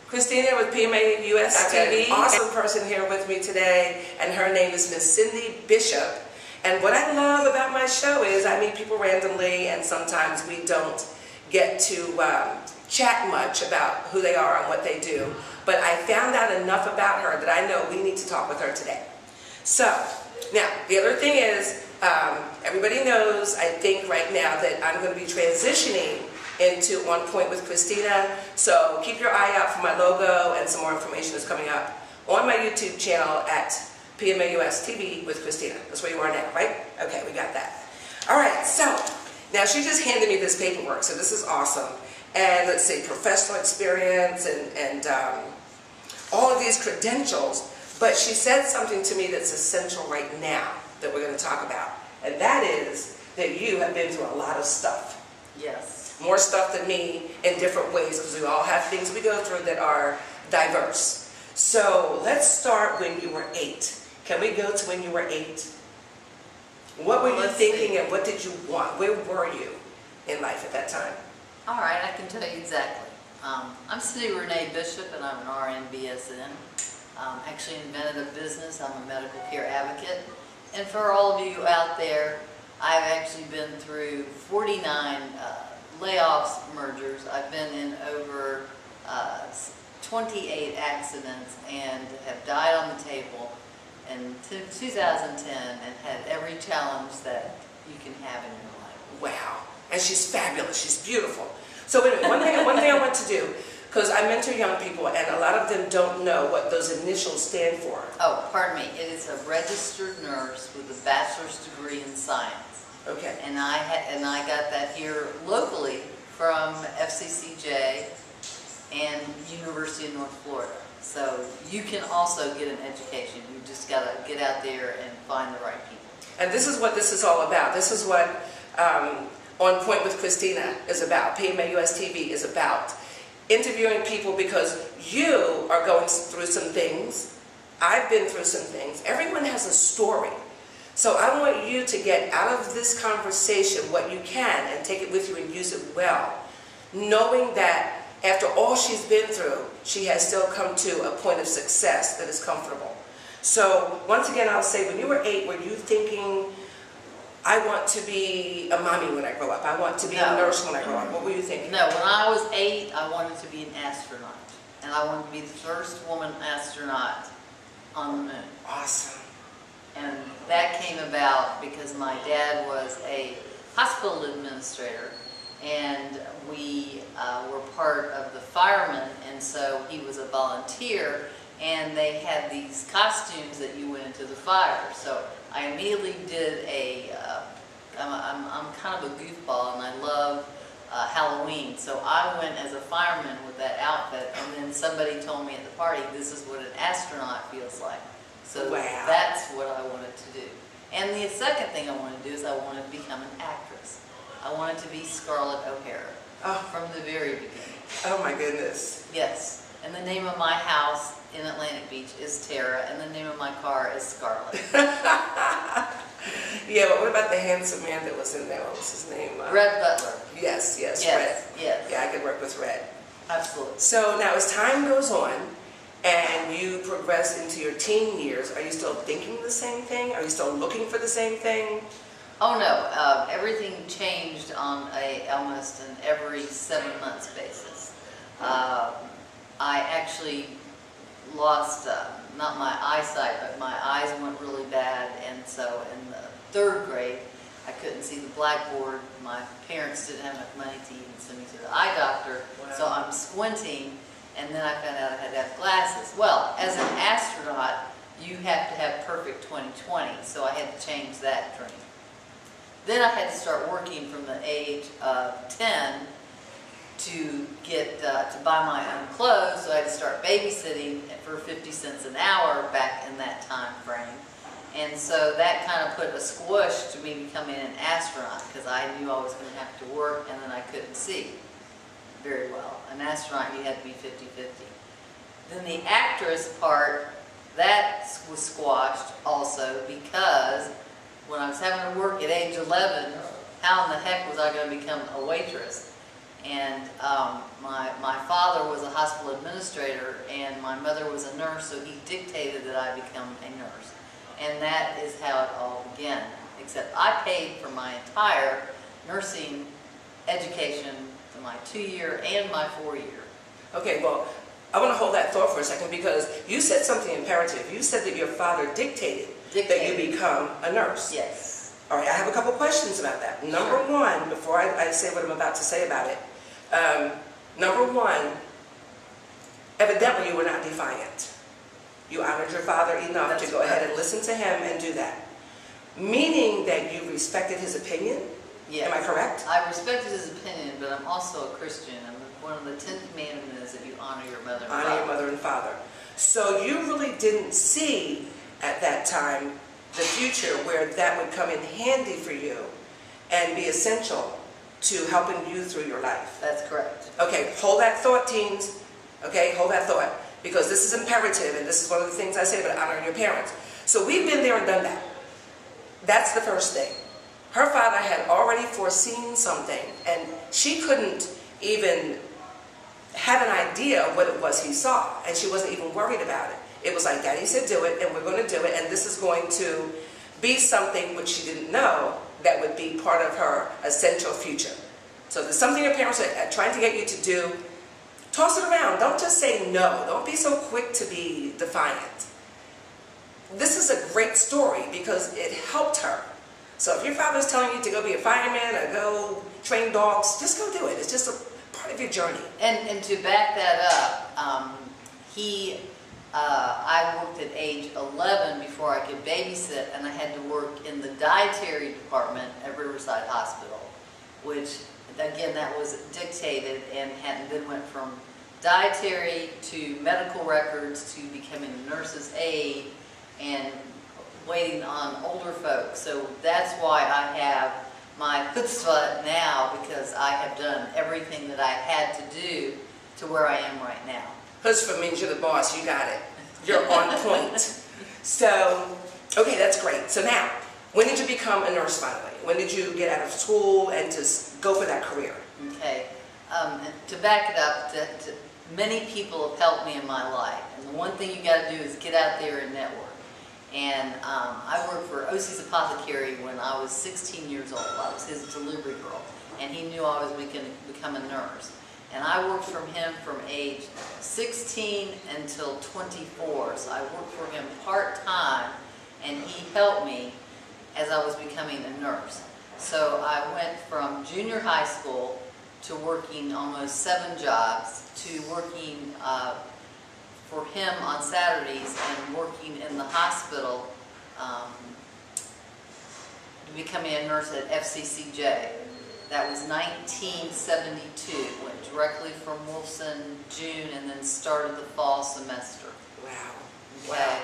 Cristina with PMA US TV. Awesome person here with me today, and her name is Miss Cindy Bishop. And what I love about my show is I meet people randomly, and sometimes we don't get to chat much about who they are and what they do. But I found out enough about her that I know we need to talk with her today. So, now, the other thing is, everybody knows, I think right now, that I'm going to be transitioning into On Point with Cristina. So keep your eye out for my logo, and some more information is coming up on my YouTube channel at PMA US TV with Cristina. That's where you are now, right? Okay, we got that. All right, so now she just handed me this paperwork, so this is awesome. And let's see, professional experience and all of these credentials. But she said something to me that's essential right now that we're going to talk about. And that is that you have been through a lot of stuff. Yes. More stuff than me in different ways, because we all have things we go through that are diverse. So let's start when you were 8. Can we go to when you were 8? What were you thinking and what did you want? Where were you in life at that time? All right, I can tell you exactly. I'm Cindy Renee Bishop, and I'm an RN BSN. Actually invented a business. I'm a medical care advocate. And for all of you out there, I've actually been through 49 layoffs, mergers. I've been in over 28 accidents and have died on the table in 2010 and had every challenge that you can have in your life. Wow. And she's fabulous. She's beautiful. So anyway, one thing I want to do, because I mentor young people and a lot of them don't know what those initials stand for. Oh, pardon me. It is a registered nurse with a bachelor's degree in science. Okay. And I got that here locally from FCCJ and University of North Florida. So you can also get an education. You just got to get out there and find the right people. And this is what this is all about. This is what On Point with Cristina is about. PMA US TV is about. Interviewing people because you are going through some things. I've been through some things. Everyone has a story. So I want you to get out of this conversation what you can and take it with you and use it well, knowing that after all she's been through, she has still come to a point of success that is comfortable. So once again, I'll say, when you were 8, were you thinking, I want to be a mommy when I grow up, I want to be a nurse when I grow up? What were you thinking? No, when I was 8, I wanted to be an astronaut. And I wanted to be the first woman astronaut on the moon. Awesome. And that came about because my dad was a hospital administrator, and we were part of the firemen, and so he was a volunteer, and they had these costumes that you went into the fire. So I immediately did I'm kind of a goofball, and I love Halloween. So I went as a fireman with that outfit, and then somebody told me at the party, this is what an astronaut feels like. So that's what I wanted to do. And the second thing I wanted to do is I wanted to become an actress. I wanted to be Scarlett O'Hara from the very beginning. Oh my goodness. Yes. And the name of my house in Atlantic Beach is Tara, and the name of my car is Scarlett. Yeah, but what about the handsome man that was in there? What was his name? Red Butler. Yes, yes, Red. Yes. Yeah, I could work with Red. Absolutely. So now as time goes on and you progress into your teen years, are you still thinking the same thing? Are you still looking for the same thing? Oh no, everything changed on almost an every 7 months basis. I actually lost, not my eyesight, but my eyes went really bad, and so in the 3rd grade, I couldn't see the blackboard. My parents didn't have enough money to even send me to the eye doctor, so I'm squinting, and then I found out I had to have glasses. Well, as an astronaut, you have to have perfect 20/20, so I had to change that dream. Then I had to start working from the age of 10 to get to buy my own clothes, so I had to start babysitting for 50 cents an hour back in that time frame. And so that kind of put a squish to me becoming an astronaut, because I knew I was going to have to work, and then I couldn't see very well. An astronaut, you had to be 50-50. Then the actress part, that was squashed also, because when I was having to work at age 11, how in the heck was I going to become a waitress? And my father was a hospital administrator, and my mother was a nurse, so he dictated that I become a nurse. And that is how it all began. Except I paid for my entire nursing education, my 2-year and my 4-year. Okay, well, I want to hold that thought for a second, because you said something imperative. You said that your father dictated that you become a nurse. Yes. All right, I have a couple questions about that. Number one, before I say what I'm about to say about it, number one, evidently you were not defiant. You honored your father enough to go ahead and listen to him and do that. Meaning that you respected his opinion? Yes. Am I correct? I respected his opinion, but I'm also a Christian. One of the 10 commandments is that you honor your mother and father. Honor your mother and father. So you really didn't see at that time the future where that would come in handy for you and be essential to helping you through your life. That's correct. Okay, hold that thought, teens. Okay, hold that thought. Because this is imperative, and this is one of the things I say about honoring your parents. So we've been there and done that. That's the first thing. Her father had already foreseen something, and she couldn't even have an idea of what it was he saw, and she wasn't even worried about it. It was like, Daddy said do it, and we're going to do it, and this is going to be something which she didn't know that would be part of her essential future. So there's something your parents are trying to get you to do. Toss it around. Don't just say no. Don't be so quick to be defiant. This is a great story because it helped her. So if your father's telling you to go be a fireman or go train dogs, just go do it. It's just a part of your journey. And to back that up, I worked at age 11 before I could babysit, and I had to work in the dietary department at Riverside Hospital, which, again, that was dictated, and then went from dietary to medical records to becoming a nurse's aide and waiting on older folks. So that's why I have my chutzpah now, because I have done everything that I had to do to where I am right now. Chutzpah means you're the boss. You got it. You're on point. So, okay, that's great. So now, when did you become a nurse finally? When did you get out of school and just go for that career? Okay. To back it up, many people have helped me in my life. And the one thing you got to do is get out there and network. And I worked for OC's Apothecary when I was 16 years old. I was his delivery girl. And he knew I was going to become a nurse. And I worked for him from age 16 until 24. So I worked for him part-time, and he helped me as I was becoming a nurse. So I went from junior high school to working almost 7 jobs, to working for him on Saturdays and working in the hospital, to becoming a nurse at FCCJ. That was 1972. Went directly from Wolfson, June, and then started the fall semester. Wow. Okay. Wow.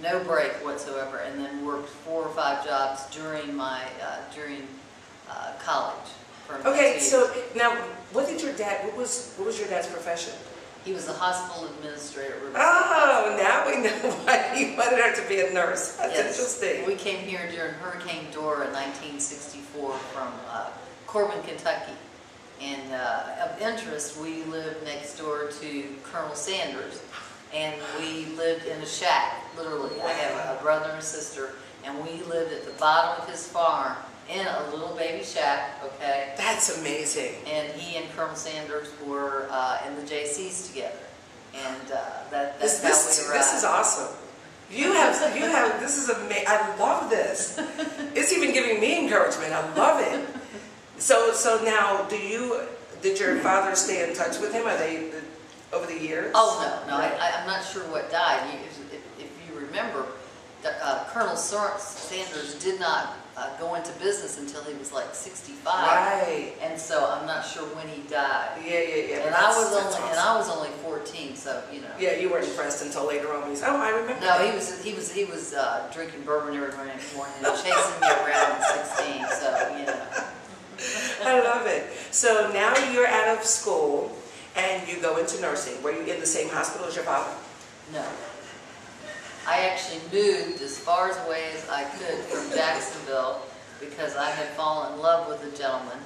No break whatsoever, and then worked 4 or 5 jobs during my college. Okay, so now, what was your your dad's profession? He was a hospital administrator at Riverside. Oh, now we know why he wanted her to be a nurse. That's interesting. We came here during Hurricane Dora in 1964 from Corbin, Kentucky. And of interest, we lived next door to Colonel Sanders, and we lived in a shack, literally. I have a brother and sister, and we lived at the bottom of his farm in a little baby shack, okay? That's amazing. And he and Colonel Sanders were in the JCs together. And that's how we arrived. This is awesome. This is amazing. I love this. It's even giving me encouragement. I love it. So now, did your father stay in touch with him? Are they over the years? Oh, no. I'm not sure what died. If you remember, Colonel Sanders did not go into business until he was like 65. Right. And so I'm not sure when he died. Yeah. And I was only 14, so you know. Yeah, you weren't impressed until later on when you said, "Oh, I remember." No, he was drinking bourbon every morning and chasing me around at 16. So you know. I love it. So now you're out of school and you go into nursing. Were you in the same hospital as your father? No. I actually moved as far away as I could from Jacksonville because I had fallen in love with a gentleman,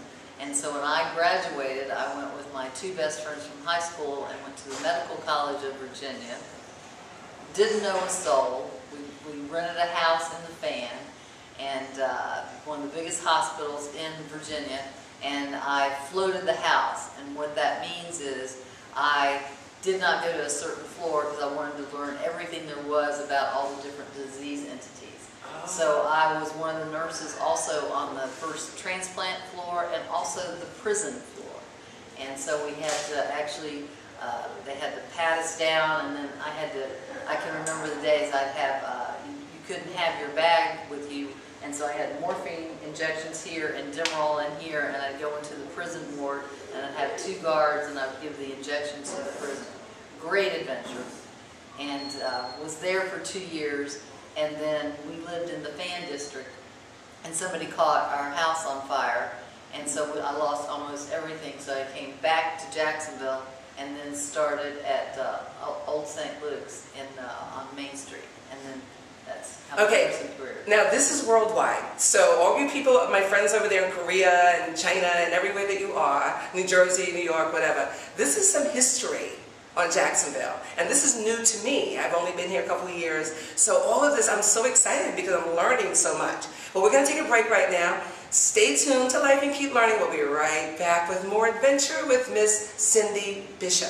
And so when I graduated, I went with my two best friends from high school and went to the Medical College of Virginia. Didn't know a soul. We rented a house in the Fan, and one of the biggest hospitals in Virginia, and I floated the house. And what that means is I did not go to a certain floor because I wanted to learn everything there was about all the different disease entities. So I was one of the nurses also on the first transplant floor and also the prison floor. And so we had to actually, they had to pat us down, and then I can remember the days I'd have, you couldn't have your bag with you, and so I had morphine injections here and Demerol in here, and I'd go into the prison ward, and I'd have two guards, and I'd give the injections to the prison. Great adventure. And was there for 2 years. And then we lived in the Fan District, and somebody caught our house on fire, and so I lost almost everything. So I came back to Jacksonville and then started at Old St. Luke's on Main Street, and then that's how my nursing career. Now this is worldwide, so all you people, my friends over there in Korea and China and everywhere that you are, New Jersey, New York, whatever, this is some history on Jacksonville, and this is new to me. I've only been here a couple of years, so all of this, I'm so excited because I'm learning so much. But we're going to take a break right now. Stay tuned to Life and Keep Learning. We'll be right back with more adventure with Miss Cindy Bishop.